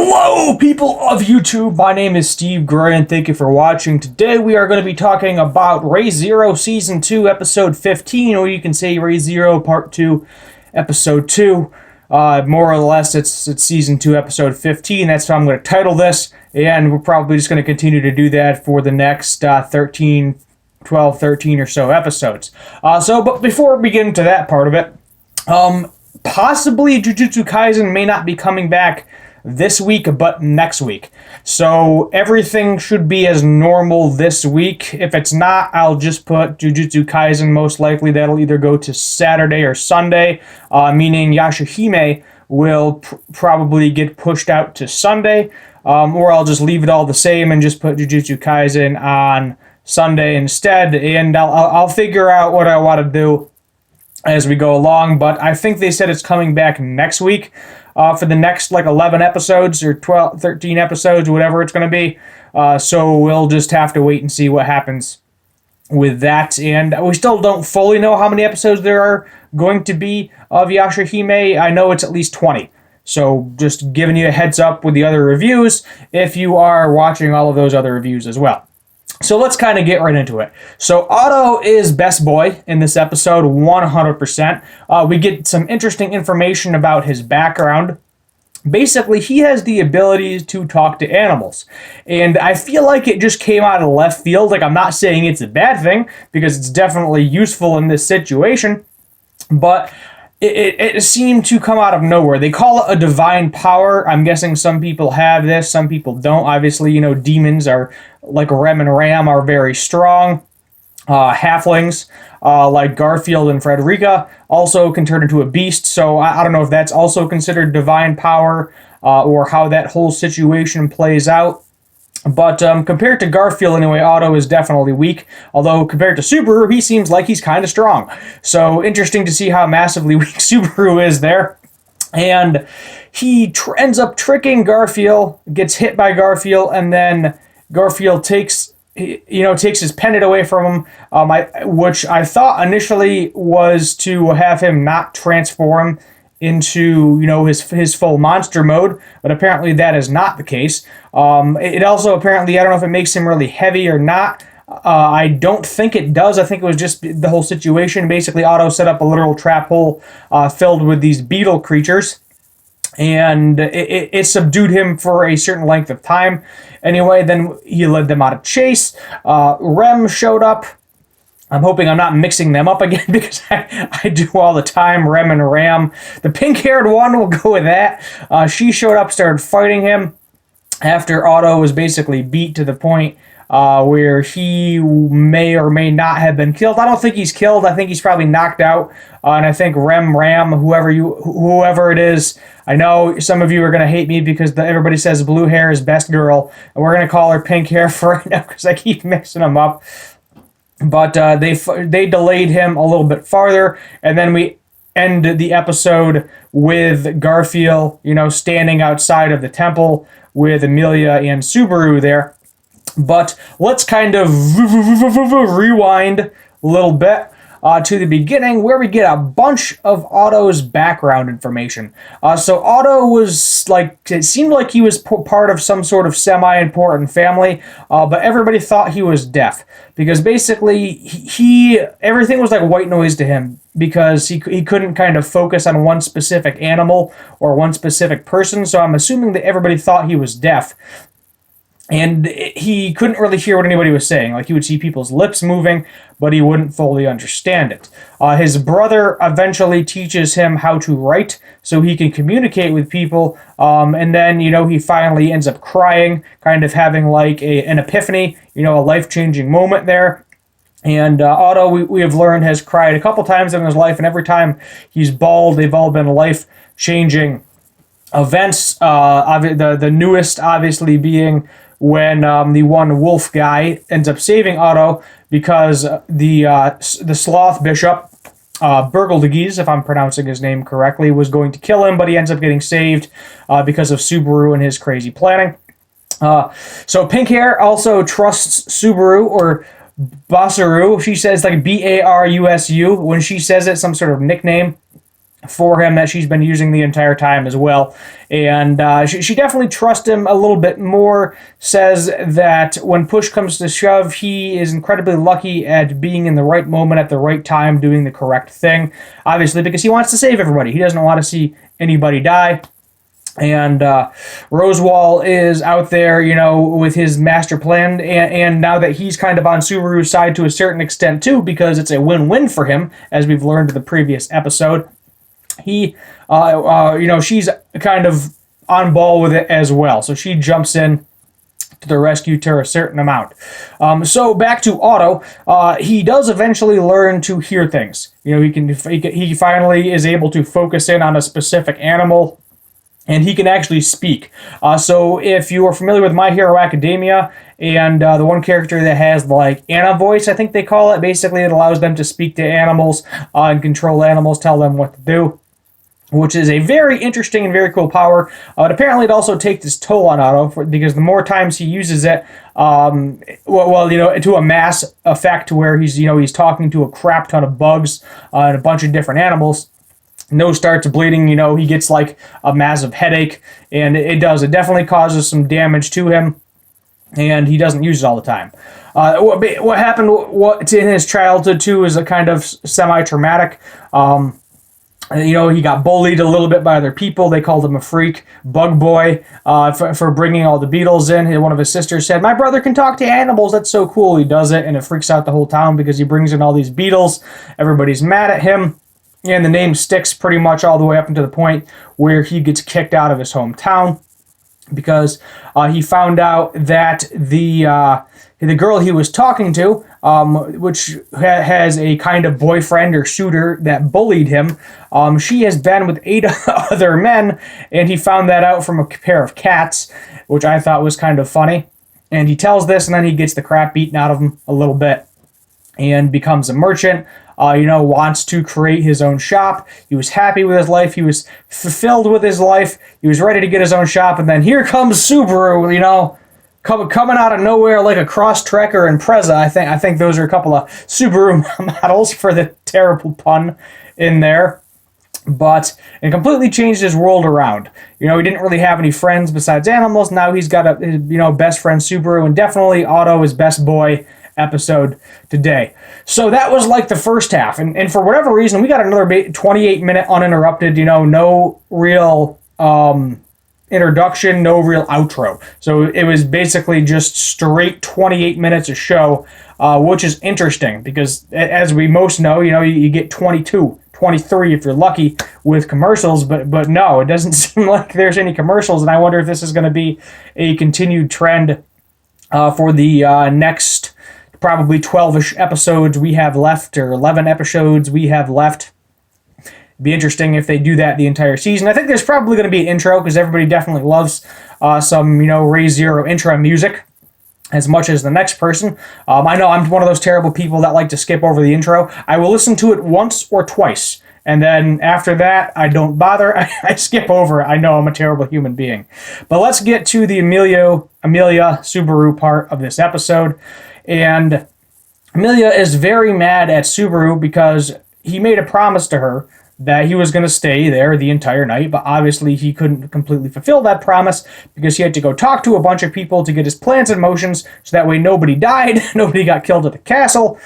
Hello, people of YouTube. My name is Steve Gray, and thank you for watching. Today, we are going to be talking about Re:Zero Season 2, Episode 15, or you can say Re:Zero Part 2, Episode 2. More or less, it's Season 2, Episode 15. That's how I'm going to title this, and we're probably just going to continue to do that for the next 13 or so episodes. But before we get into that part of it, possibly Jujutsu Kaisen may not be coming back this week, but next week. So everything should be as normal this week. If it's not, I'll just put Jujutsu Kaisen. Most likely that'll either go to Saturday or Sunday, meaning Yashahime will probably get pushed out to Sunday, or I'll just leave it all the same and just put Jujutsu Kaisen on Sunday instead, and I'll figure out what I want to do as we go along. But I think they said it's coming back next week for the next 11 episodes or 12, 13 episodes, whatever it's going to be. So we'll just have to wait and see what happens with that. And we still don't fully know how many episodes there are going to be of Yashahime. I know it's at least 20. So just giving you a heads up with the other reviews if you are watching all of those other reviews as well. So let's kind of get right into it. So Otto is best boy in this episode, 100%. We get some interesting information about his background. Basically, he has the ability to talk to animals. And I feel like it just came out of left field. I'm not saying it's a bad thing, because it's definitely useful in this situation. But it seemed to come out of nowhere. They call it a divine power. I'm guessing some people have this, some people don't. Obviously, demons are, like Rem and Ram, are very strong. Halflings, like Garfield and Frederica, also can turn into a beast. So I don't know if that's also considered divine power, or how that whole situation plays out. But compared to Garfield anyway, Otto is definitely weak. Although compared to Subaru, he seems like he's kind of strong. So interesting to see how massively weak Subaru is there. And he ends up tricking Garfield, gets hit by Garfield, and then Garfield takes his pendant away from him, which I thought initially was to have him not transform into his full monster mode, but apparently that is not the case. It also apparently, I don't know if it makes him really heavy or not. I don't think it does. I think it was just the whole situation. Basically, Otto set up a literal trap hole filled with these beetle creatures, and it subdued him for a certain length of time. Anyway, then he led them out of chase. Rem showed up. I'm hoping I'm not mixing them up again, because I do all the time, Rem and Ram. The pink-haired one, will go with that. She showed up, started fighting him after Otto was basically beat to the point where he may or may not have been killed. I don't think he's killed. I think he's probably knocked out. And I think Ram, whoever it is, I know some of you are going to hate me because everybody says blue hair is best girl, and we're going to call her pink hair for right now because I keep mixing them up. But they delayed him a little bit farther, and then we end the episode with Garfield, standing outside of the temple with Emilia and Subaru there. But let's kind of rewind a little bit to the beginning, where we get a bunch of Otto's background information. So Otto was it seemed like he was part of some sort of semi-important family, but everybody thought he was deaf, because basically everything was like white noise to him, because he couldn't kind of focus on one specific animal or one specific person. So I'm assuming that everybody thought he was deaf. And he couldn't really hear what anybody was saying. He would see people's lips moving, but he wouldn't fully understand it. His brother eventually teaches him how to write so he can communicate with people. And then, he finally ends up crying, kind of having an epiphany, a life-changing moment there. And Otto, we have learned, has cried a couple times in his life, and every time he's bawled, they've all been life-changing events. The newest, obviously, being when the one wolf guy ends up saving Otto, because the sloth bishop, Burguldiges, if I'm pronouncing his name correctly, was going to kill him, but he ends up getting saved because of Subaru and his crazy planning. So Pink Hair also trusts Subaru, or Basaru. She says Barusu when she says it, some sort of nickname. for him that she's been using the entire time as well. And she definitely trusts him a little bit more, says that when push comes to shove, he is incredibly lucky at being in the right moment at the right time, doing the correct thing. Obviously, because he wants to save everybody. He doesn't want to see anybody die. And Roswaal is out there, with his master plan, and now that he's kind of on Subaru's side to a certain extent too, because it's a win-win for him, as we've learned in the previous episode. He, she's kind of on ball with it as well. So she jumps in to the rescue to a certain amount. So back to Otto, he does eventually learn to hear things. He finally is able to focus in on a specific animal, and he can actually speak. So if you are familiar with My Hero Academia, and the one character that has like Anna voice, I think they call it, basically it allows them to speak to animals and control animals, tell them what to do, which is a very interesting and very cool power. But apparently it also takes its toll on Otto, because the more times he uses it, to a mass effect where he's talking to a crap ton of bugs and a bunch of different animals. Nose starts bleeding, he gets like a massive headache, and it definitely causes some damage to him, and he doesn't use it all the time. What happened in his childhood too is a kind of semi-traumatic. He got bullied a little bit by other people. They called him a freak, bug boy, for bringing all the beetles in. One of his sisters said, "My brother can talk to animals. That's so cool." He does it, and it freaks out the whole town because he brings in all these beetles. Everybody's mad at him. And the name sticks pretty much all the way up until the point where he gets kicked out of his hometown because he found out that the girl he was talking to, which has a kind of boyfriend or suitor that bullied him, she has been with 8 other men, and he found that out from a pair of cats, which I thought was kind of funny. And he tells this, and then he gets the crap beaten out of him a little bit and becomes a merchant. Wants to create his own shop. He was happy with his life. He was fulfilled with his life. He was ready to get his own shop. And then here comes Subaru, coming out of nowhere like a Cross-Trekker and Preza. I think those are a couple of Subaru models for the terrible pun in there. But it completely changed his world around. He didn't really have any friends besides animals. Now he's got a best friend Subaru, and definitely Otto is best boy episode today. So that was like the first half, and for whatever reason we got another 28-minute uninterrupted, no real introduction, no real outro. So it was basically just straight 28 minutes of show, which is interesting because, as we most know, you get 22, 23 if you're lucky with commercials, but no, it doesn't seem like there's any commercials, and I wonder if this is going to be a continued trend for the next probably 12-ish episodes we have left, or 11 episodes we have left. Be interesting if they do that the entire season. I think there's probably going to be an intro, because everybody definitely loves some, Re:Zero intro music as much as the next person. I know I'm one of those terrible people that like to skip over the intro. I will listen to it once or twice, and then after that, I don't bother. I skip over it. I know I'm a terrible human being. But let's get to the Amelia Subaru part of this episode. And Amelia is very mad at Subaru because he made a promise to her that he was going to stay there the entire night, but obviously he couldn't completely fulfill that promise because he had to go talk to a bunch of people to get his plans in motions, so that way nobody died, nobody got killed at the castle,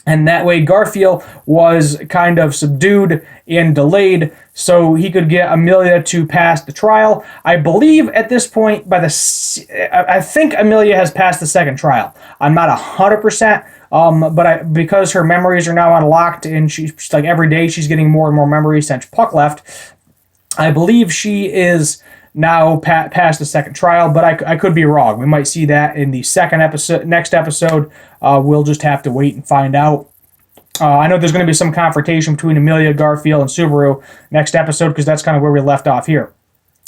and that way Garfield was kind of subdued and delayed so he could get Amelia to pass the trial. I believe at this point, I think Amelia has passed the second trial. I'm not 100%, but because her memories are now unlocked, and she's like every day she's getting more and more memories since Puck left, I believe she is now past the second trial, but I could be wrong. We might see that in the next episode. We'll just have to wait and find out. I know there's going to be some confrontation between Amelia, Garfield, and Subaru next episode, because that's kind of where we left off here.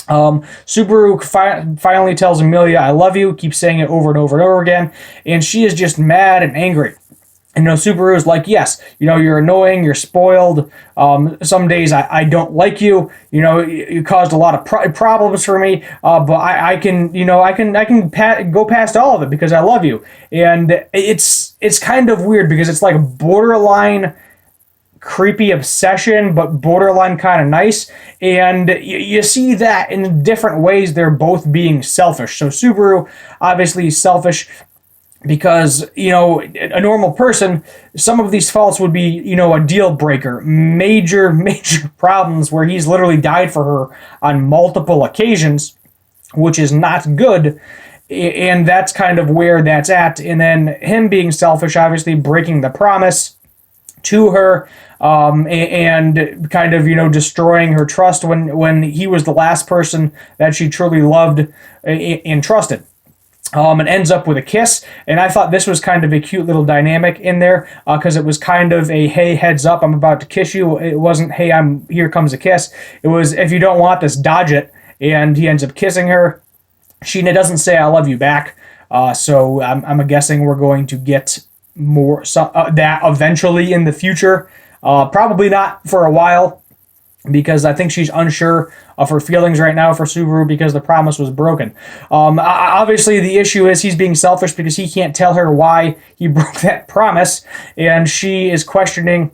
Subaru finally tells Amelia, "I love you," keeps saying it over and over and over again, and she is just mad and angry. And Subaru is like, "Yes, you're annoying, you're spoiled. Some days I don't like you. You caused a lot of problems for me. But I can go past all of it because I love you." And it's kind of weird because it's like borderline creepy obsession, but borderline kind of nice. And you see that in different ways. They're both being selfish. So Subaru, obviously selfish because, a normal person, some of these faults would be, a deal breaker. Major, major problems where he's literally died for her on multiple occasions, which is not good. And that's kind of where that's at. And then him being selfish, obviously breaking the promise to her, and kind of, destroying her trust when he was the last person that she truly loved and trusted. And ends up with a kiss, and I thought this was kind of a cute little dynamic in there, because it was kind of a, hey, heads up, I'm about to kiss you. It wasn't, hey, here comes a kiss. It was, if you don't want this, dodge it. And he ends up kissing her. She doesn't say I love you back, so I'm guessing we're going to get more that eventually in the future. Probably not for a while, because I think she's unsure of her feelings right now for Subaru because the promise was broken. Obviously, the issue is he's being selfish because he can't tell her why he broke that promise, and she is questioning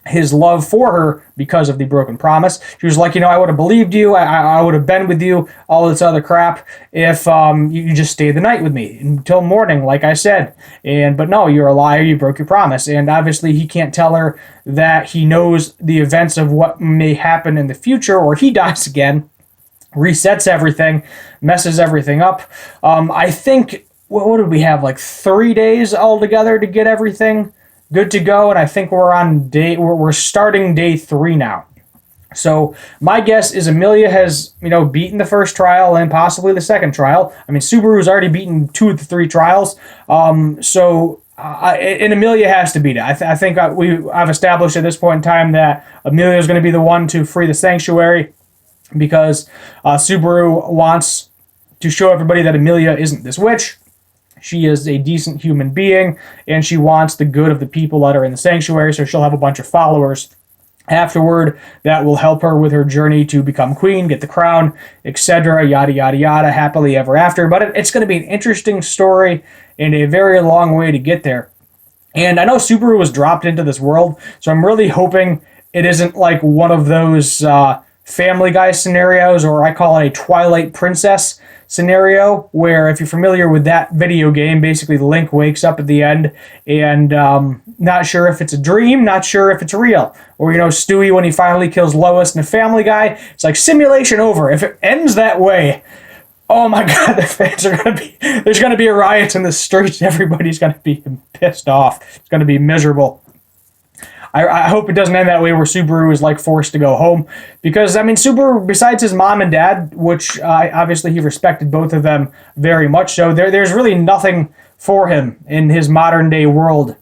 his love for her because of the broken promise. She was like, I would have believed you. I would have been with you, all this other crap, if you just stayed the night with me until morning, like I said. But no, you're a liar. You broke your promise. And obviously he can't tell her that he knows the events of what may happen in the future, or he dies again, resets everything, messes everything up. I think, what did we have, like 3 days altogether to get everything good to go, and I think we're starting day 3 now. So my guess is Amelia has, beaten the first trial and possibly the second trial. I mean, Subaru's already beaten 2 of the 3 trials. And Amelia has to beat it. I think I've established at this point in time that Amelia is going to be the one to free the sanctuary, because Subaru wants to show everybody that Amelia isn't this witch. She is a decent human being, and she wants the good of the people that are in the sanctuary, so she'll have a bunch of followers afterward that will help her with her journey to become queen, get the crown, etc., yada, yada, yada, happily ever after. But it's going to be an interesting story and a very long way to get there. And I know Subaru was dropped into this world, so I'm really hoping it isn't like one of those Family Guy scenarios, or I call it a Twilight Princess scenario, where, if you're familiar with that video game, basically Link wakes up at the end and not sure if it's a dream, not sure if it's real. Or, Stewie, when he finally kills Lois in a Family Guy, it's like simulation over. If it ends that way, oh my God, the fans are going to be, there's going to be a riot in the streets. Everybody's going to be pissed off. It's going to be miserable. I hope it doesn't end that way, where Subaru is forced to go home, because Subaru, besides his mom and dad, which obviously he respected both of them very much so, there's really nothing for him in his modern day world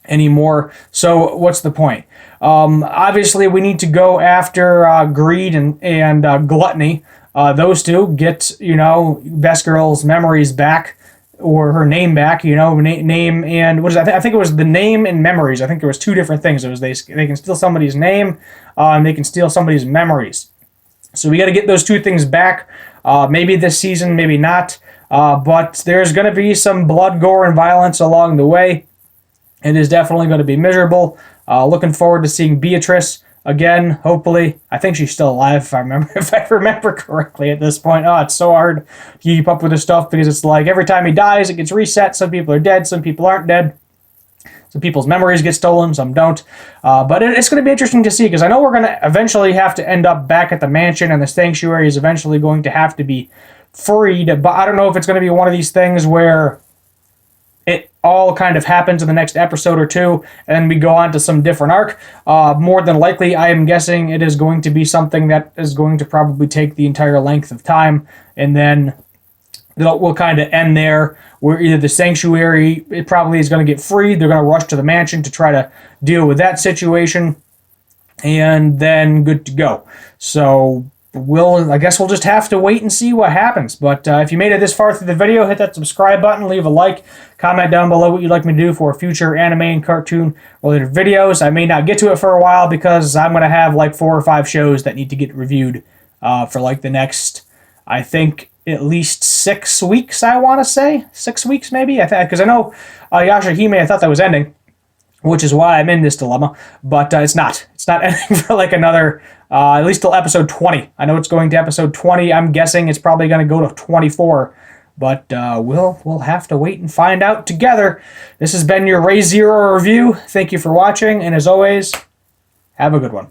anymore. So what's the point? Obviously we need to go after greed and gluttony. Those two get Best Girl's memories back, or her name back, name and what is that? I think it was the name and memories. I think there was 2 different things. It was they can steal somebody's name, and they can steal somebody's memories. So we got to get those 2 things back. Maybe this season, maybe not. But there's going to be some blood, gore, and violence along the way. It is definitely going to be miserable. Looking forward to seeing Beatrice again, hopefully. I think she's still alive, if I remember correctly at this point. Oh, it's so hard to keep up with this stuff, because it's like every time he dies, it gets reset. Some people are dead, some people aren't dead. Some people's memories get stolen, some don't. But it's going to be interesting to see, because I know we're going to eventually have to end up back at the mansion, and the sanctuary is eventually going to have to be freed. But I don't know if it's going to be one of these things where it all kind of happens in the next episode or 2, and then we go on to some different arc. More than likely, I am guessing it is going to be something that is going to probably take the entire length of time, and then we'll kind of end there, where either the sanctuary, it probably is going to get freed, they're going to rush to the mansion to try to deal with that situation, and then good to go. So I guess we'll just have to wait and see what happens. But if you made it this far through the video, hit that subscribe button, leave a like, comment down below what you'd like me to do for future anime and cartoon related videos. I may not get to it for a while, because I'm going to have 4 or 5 shows that need to get reviewed for the next, I think, at least 6 weeks, I want to say. 6 weeks, maybe? Because I know Yashahime, I thought that was ending. which is why I'm in this dilemma. But it's not. It's not ending for like another, at least till episode 20. I know it's going to episode 20. I'm guessing it's probably going to go to 24. But we'll have to wait and find out together. This has been your Re:Zero review. Thank you for watching, and as always, have a good one.